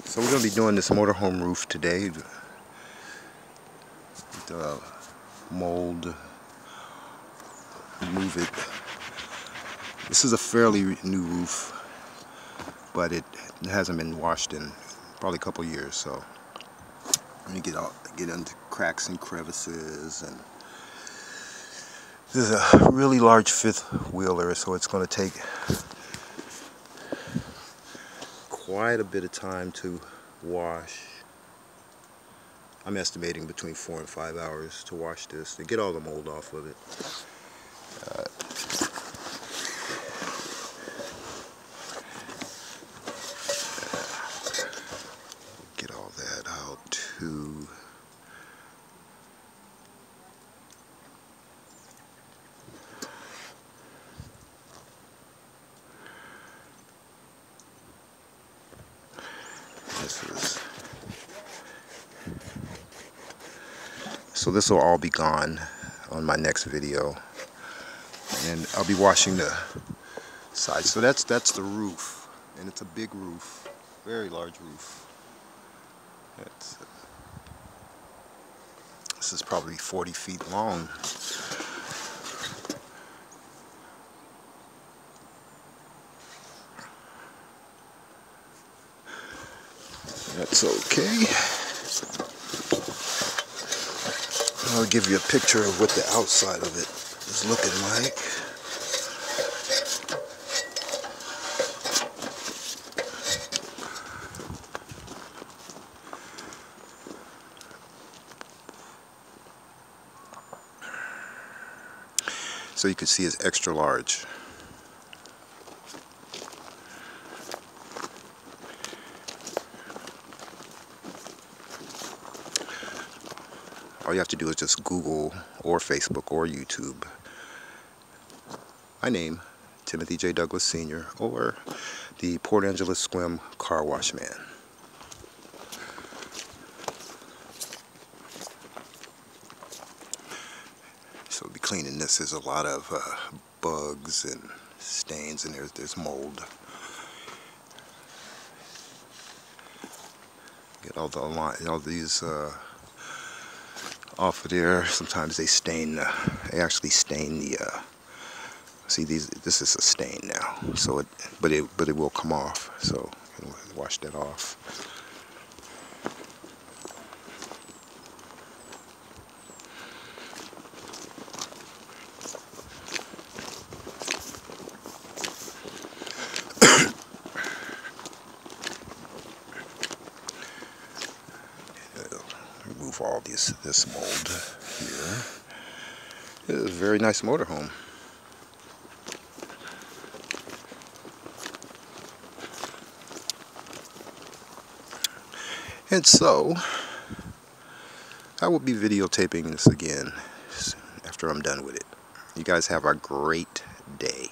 So we're going to be doing this motorhome roof today. The mold, remove it. This is a fairly new roof, but it hasn't been washed in probably a couple years. So let me get into cracks and crevices, and this is a really large fifth wheeler, so it's going to take quite a bit of time to wash. I'm estimating between 4 and 5 hours to wash this, to get all the mold off of it. Get all that out too. So this will all be gone on my next video, and I'll be washing the sides. So that's the roof, and it's a big roof, very large roof. This is probably 40 feet long. That's okay. I'll give you a picture of what the outside of it is looking like. So you can see it's extra large. All you have to do is just Google or Facebook or YouTube my name, Timothy J. Douglas Sr., or the Port Angeles-Sequim car wash man. So we'll be cleaning this. There's a lot of bugs and stains, and there's mold. Get all these off of there. Sometimes they stain. They actually stain the. See, this is a stain now. So but it will come off. So wash that off. Remove all this mold here. This is a very nice motorhome. And so I will be videotaping this again after I'm done with it. You guys have a great day.